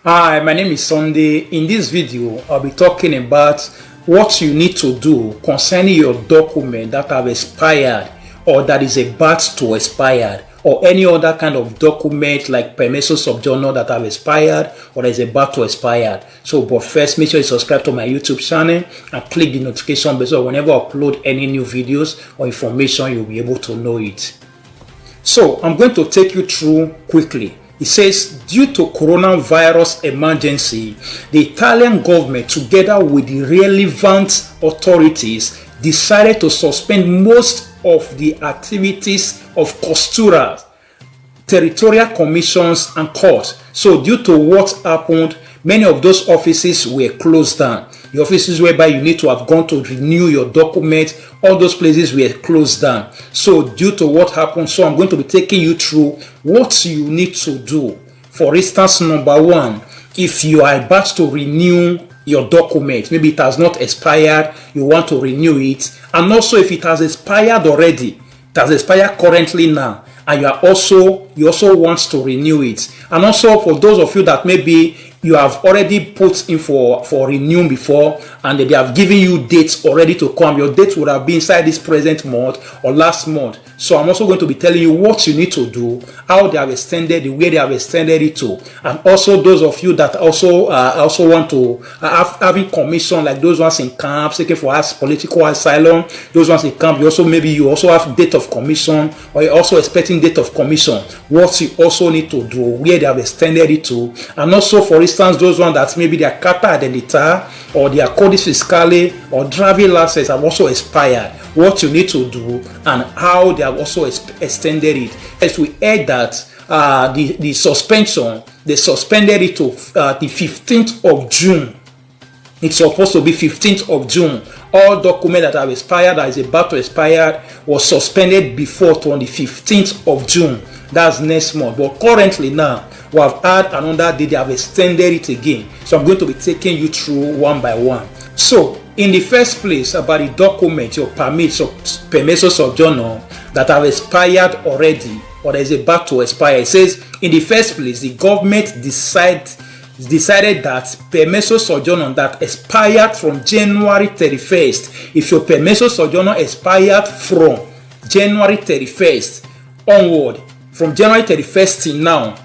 Hi, my name is Sunday. In this video, I'll be talking about what you need to do concerning your document that have expired or that is about to expire, or any other kind of document like permission sojourner that have expired or that is about to expire. So, but first, make sure you subscribe to my YouTube channel and click the notification bell so whenever I upload any new videos or information, you'll be able to know it. So, I'm going to take you through quickly. It says, due to coronavirus emergency, the Italian government, together with the relevant authorities, decided to suspend most of the activities of costura, territorial commissions, and courts. So, due to what happened, many of those offices were closed down. The offices whereby you need to have gone to renew your document, all those places were closed down. So due to what happened, so I'm going to be taking you through what you need to do. For instance, number one, if you are about to renew your document, maybe it has not expired, you want to renew it, and also if it has expired already, it has expired currently now, and you also want to renew it. And also for those of you that maybe you have already put in for renewing before and they have given you dates already to come, your date would have been inside this present month or last month. So I'm also going to be telling you what you need to do, how they have extended, the way they have extended it to, and also those of you that also want to having commission, like those ones in camp seeking for political asylum, those ones in camp, you also have date of commission, or you're also expecting date of commission, what you also need to do, where they have extended it to, and also for instance those ones that maybe their carta identità or their codice fiscale or driving license have also expired, what you need to do and how they have also extended it. As we heard that the suspension, they suspended it to the 15th of June. It's supposed to be 15th of June. All documents that have expired, that is about to expire, was suspended before on the 15th of June. That's next month. But currently now, we have had another day, they have extended it again. So I'm going to be taking you through one by one. So, in the first place, about the document, your permits or permission sojourner that have expired already or that is about to expire, it says, in the first place, the government decided that permission sojourner that expired from January 31st, if your permission sojourner expired from January 31st onward, from January 31st till now,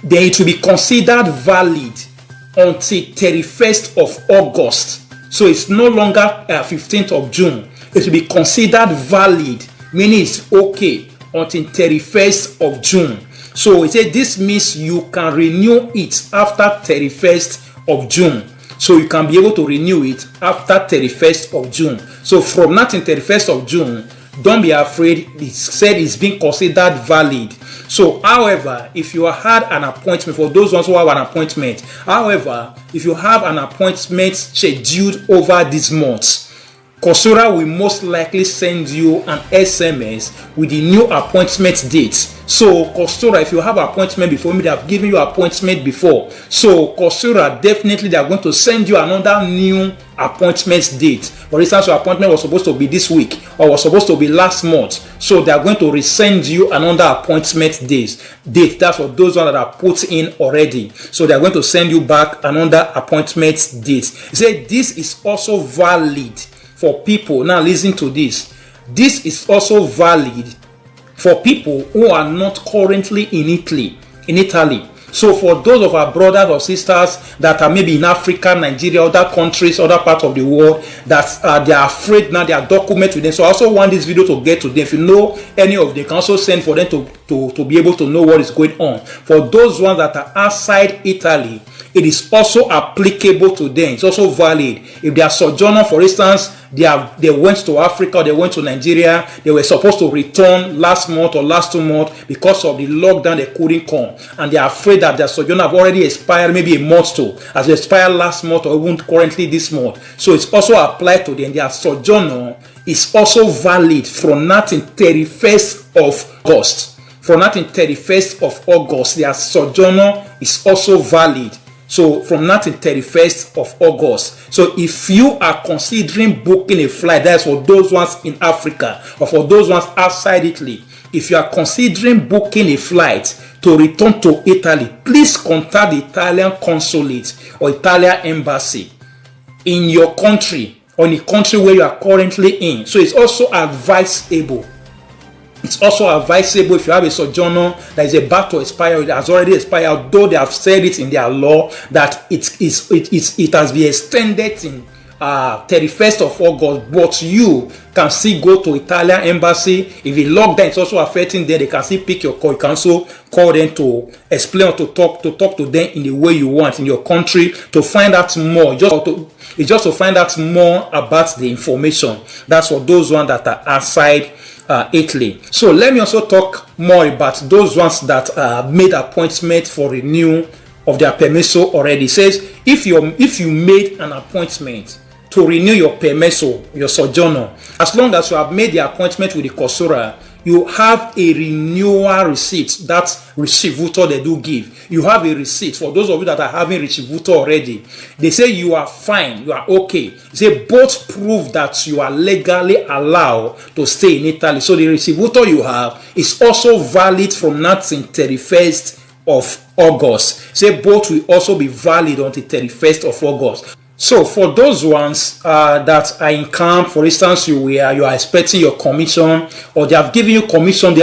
then it will be considered valid until 31st of August. So it's no longer 15th of June. It will be considered valid, meaning it's okay until 31st of June. So it said this means you can renew it after 31st of June. So you can be able to renew it after 31st of June. So from that in 31st of June, don't be afraid. It said it's being considered valid. So, however, if you had an appointment, for those ones who have an appointment, however, if you have an appointment scheduled over this month, costura will most likely send you an SMS with the new appointment date. So, costura, if you have an appointment before, maybe they have given you an appointment before. So, costura, definitely they are going to send you another new appointment date. For instance, your appointment was supposed to be this week or was supposed to be last month. So, they are going to resend you another appointment date. That's for those ones that are put in already. So, they are going to send you back another appointment date. He said this is also valid for people. Now listen to this. This is also valid for people who are not currently in Italy. So for those of our brothers or sisters that are maybe in Africa, Nigeria, other countries, other parts of the world, that they are afraid now their document with them. So I also want this video to get to them. If you know any of them, you can also send for them to be able to know what is going on. For those ones that are outside Italy, it is also applicable to them. It's also valid. If they are sojourner, for instance, they went to Africa, they went to Nigeria, they were supposed to return last month or last 2 months because of the lockdown, they couldn't come. And they are afraid that their sojourner have already expired, maybe a month too, as expired last month or even currently this month. So it's also applied to them. Their sojourner is also valid from that in 31st of August. From that in 31st of August, their sojourner is also valid. So from that in 31st of August. So if you are considering booking a flight, that's for those ones in Africa or for those ones outside Italy, if you are considering booking a flight to return to Italy, please contact the Italian consulate or Italian embassy in your country or in the country where you are currently in. So it's also advisable. It's also advisable if you have a sojourner that is about to expire, it has already expired, though they have said it in their law that it has been extended in 31st of August, but you can still go to Italian embassy. If the lockdown is also affecting them, they can still pick your call. You can also call them to explain or to talk to them in the way you want in your country to find out more. Just to find out more about the information. That's for those ones that are outside Italy. So let me also talk more about those ones that made appointment for renewal of their permesso already. It says if you made an appointment to renew your permesso, your sojourner, as long as you have made the appointment with the costura, you have a renewal receipt. That's ricevuto they do give. You have a receipt. For those of you that are having ricevuto already, they say you are fine, you are okay. They say both prove that you are legally allowed to stay in Italy. So the ricevuto you have is also valid from now till 31st of August. Say both will also be valid until 31st of August. So for those ones that are in camp, for instance, you are expecting your commission, or they have given you commission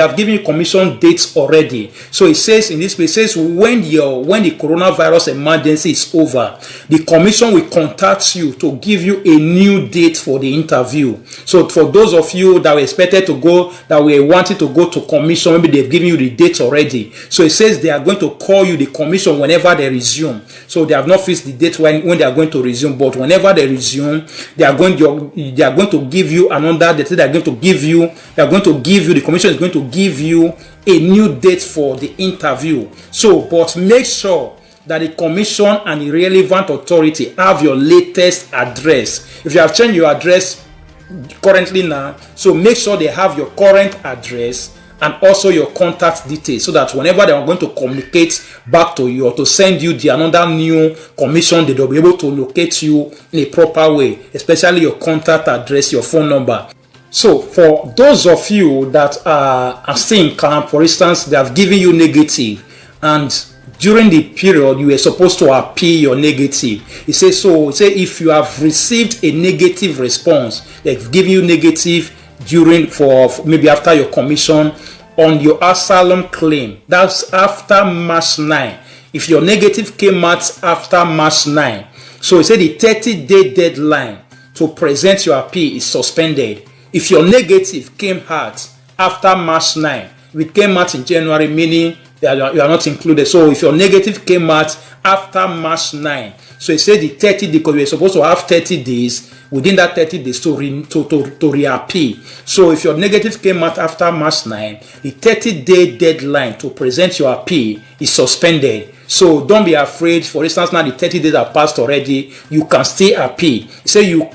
dates already. So it says in this place, it says when the coronavirus emergency is over, the commission will contact you to give you a new date for the interview. So for those of you that were expected to go, that were wanting to go to commission, maybe they've given you the date already. So it says they are going to call you the commission whenever they resume. So they have not fixed the date when they are going to resume. But whenever they resume, they are going to give you another. The commission is going to give you a new date for the interview. So, but make sure that the commission and the relevant authority have your latest address. If you have changed your address currently now, so make sure they have your current address and also your contact details, so that whenever they are going to communicate back to you or to send you another new commission, they will be able to locate you in a proper way, especially your contact address, your phone number. So for those of you that are still in camp, for instance, they have given you negative, and during the period you were supposed to appeal your negative. It says if you have received a negative response, they've given you negative for maybe after your commission on your asylum claim, that's after March 9. If your negative came out after March 9, so it said the 30-day deadline to present your appeal is suspended. If your negative came out after March 9, if it came out in January, meaning that you are not included. So if your negative came out after March 9, so it said the 30 days, because we are supposed to have 30 days, within that 30 days to reappeal. So if your negative came out after March 9, the 30-day deadline to present your appeal is suspended. So don't be afraid. For instance, now the 30 days have passed already, you can still appeal. So you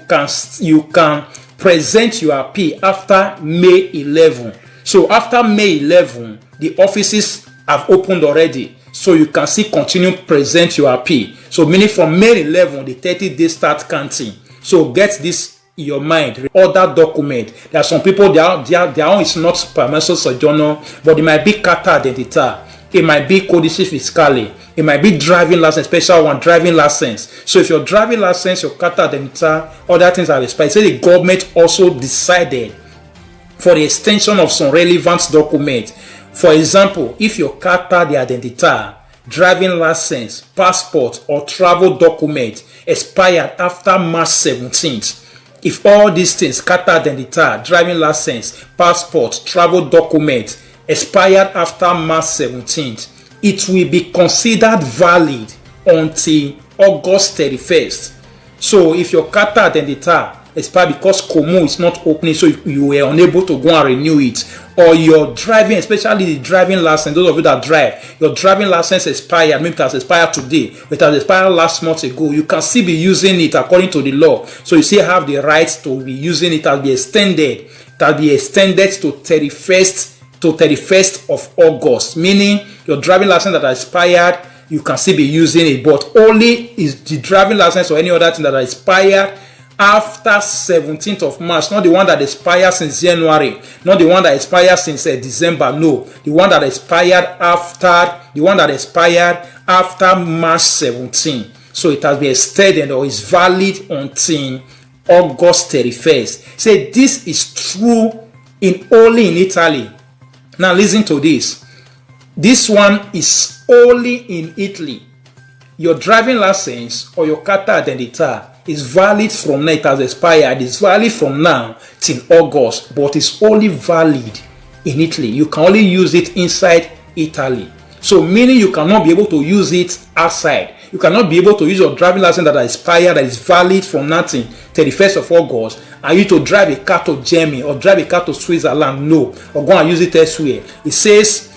can present your appeal after May 11. So after May 11, the offices have opened already. So you can still continue present your appeal. So meaning from May 11, the 30 days start counting. So get this in your mind. Other document. There are some people, their own is not permesso sojourner, but it might be carta identità. It might be codice fiscale. It might be driving license, special one, driving license. So if your driving license, your carta identità, other things are expired. So the government also decided for the extension of some relevant documents. For example, if your carta de identità, driving license, passport, or travel document expired after March 17th, if all these things, carta identità, driving license, passport, travel document, expired after March 17th, it will be considered valid until August 31st. So if your carta identità expired because Como is not opening, so you were unable to go and renew it, or your driving, especially the driving license, those of you that drive, your driving license expired, maybe it has expired today, but it has expired last month ago, you can still be using it according to the law. So you still have the right to be using it. It be extended. It be extended to 31st of August, meaning your driving license that has expired, you can still be using it, but only is the driving license or any other thing that has expired after 17th of March, not the one that expired since January, not the one that expired since December. No, the one that expired after March 17. So it has been extended or is valid until August 31st. Say this is true only in Italy. Now listen to this. This one is only in Italy. Your driving license or your carta d'identità is valid from now. It has expired. It's valid from now till August, but it's only valid in Italy. You can only use it inside Italy. So meaning you cannot be able to use it outside. You cannot be able to use your driving license that has expired, that is valid from now till 31st of August, and you to drive a car to Germany or drive a car to Switzerland. No, or go and use it elsewhere. It says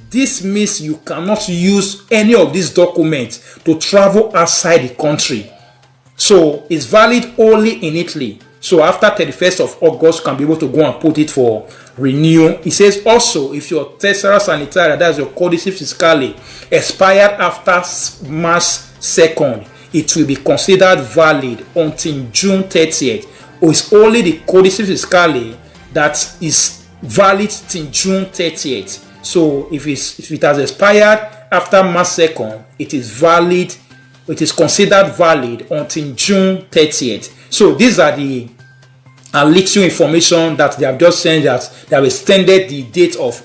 this means you cannot use any of these documents to travel outside the country. So it's valid only in Italy. So after 31st of August, you can be able to go and put it for renew. It says also, if your tessera sanitaria, that's your codice fiscale, expired after March 2nd, it will be considered valid until June 30th. Or it's only the codice fiscale that is valid till June 30th. So if it has expired after March 2nd, it is considered valid until June 30th. So these are the little information that they have just sent, that they have extended the date of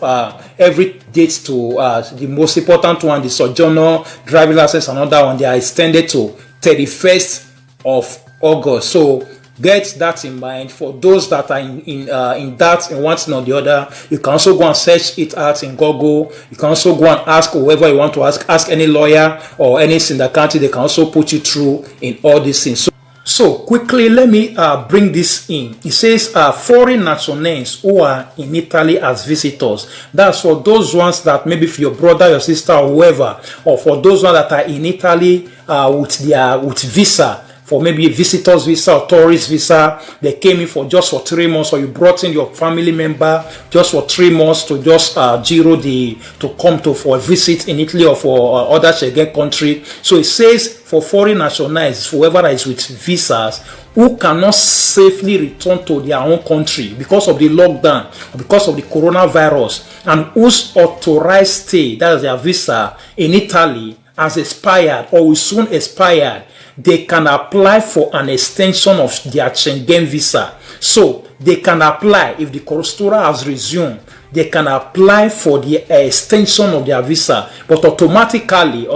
every date to the most important one, the sojourner, driving license, another one, they are extended to 31st of August. So get that in mind. For those that are in one thing or the other, you can also go and search it out in Google. You can also go and ask whoever you want to ask any lawyer or any syndicate. They can also put you through in all these things. So quickly, let me bring this in. It says foreign nationals who are in Italy as visitors. That's for those ones that maybe for your brother, your sister, or whoever, or for those ones that are in Italy with visa, for maybe a visitor's visa or tourist visa. They came in just for 3 months, or you brought in your family member just for 3 months to just to come for a visit in Italy or for other Schengen country. So it says for foreign nationals, whoever is with visas, who cannot safely return to their own country because of the lockdown, or because of the coronavirus, and whose authorized stay, that is their visa in Italy, has expired or will soon expire, they can apply for an extension of their Schengen visa. So they can apply, if the costura has resumed, they can apply for the extension of their visa, but automatically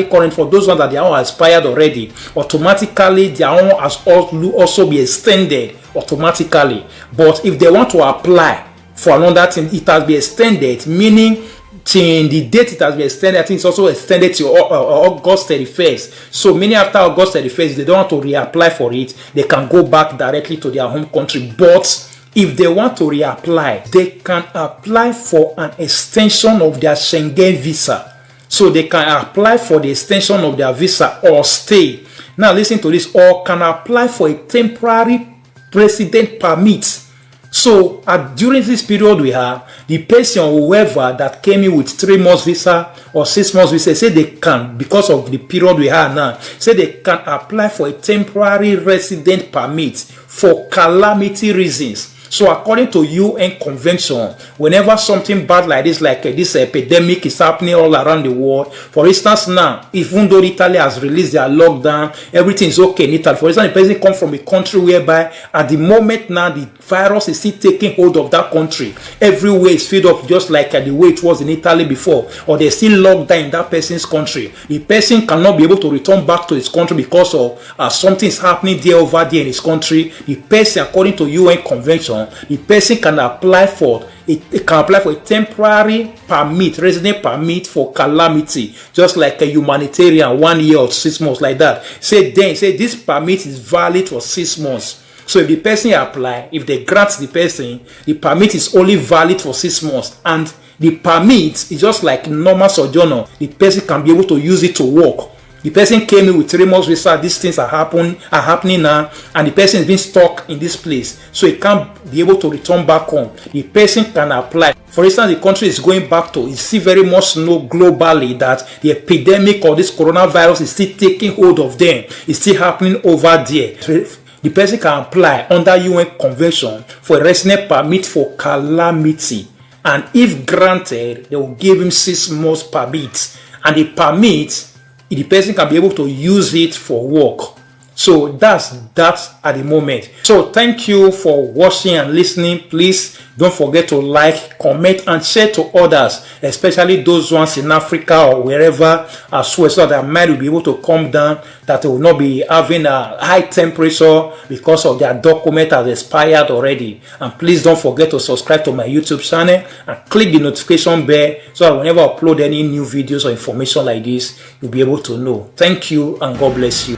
current for those ones that their own has expired already, automatically their own has also be extended automatically. But if they want to apply for another thing, it has been extended, meaning till the date it has been extended. I think it's also extended to August 31st. So meaning after August 31st, they don't want to reapply for it, they can go back directly to their home country. But if they want to reapply, they can apply for an extension of their Schengen visa. So they can apply for the extension of their visa or stay. Now listen to this, or can apply for a temporary resident permit. So during this period we have, the person or whoever that came in with 3 months visa or 6 months visa, say they can, because of the period we have now, say they can apply for a temporary resident permit for calamity reasons. So according to UN convention, whenever something bad like this epidemic is happening all around the world, for instance now, even though Italy has released their lockdown, everything is okay in Italy. For instance, the person comes from a country whereby at the moment now the virus is still taking hold of that country. Everywhere is filled up just like the way it was in Italy before, or they're still locked down in that person's country. The person cannot be able to return back to his country because of something is happening over there in his country. The person, according to UN convention, the person can apply for a temporary permit, resident permit for calamity, just like a humanitarian 1 year or 6 months like that. Say this permit is valid for 6 months. So if the person apply, if they grant the person, the permit is only valid for 6 months, and the permit is just like normal sojourner. The person can be able to use it to work. The person came in with 3 months visa, these things are happening now, and the person is being stuck in this place, so he can't be able to return back home. The person can apply. For instance, the country is going back to, you see very much know globally that the epidemic or this coronavirus is still taking hold of them. It's still happening over there. the person can apply under UN Convention for a resident permit for calamity. And if granted, they will give him 6 months permit. And the permit, the person can be able to use it for work. So that's that at the moment. So thank you for watching and listening. Please don't forget to like, comment, and share to others, especially those ones in Africa or wherever, as well, so that their mind will be able to calm down, that they will not be having a high temperature because of their document has expired already. And please don't forget to subscribe to my YouTube channel and click the notification bell so that whenever I upload any new videos or information like this, you'll be able to know. Thank you and God bless you.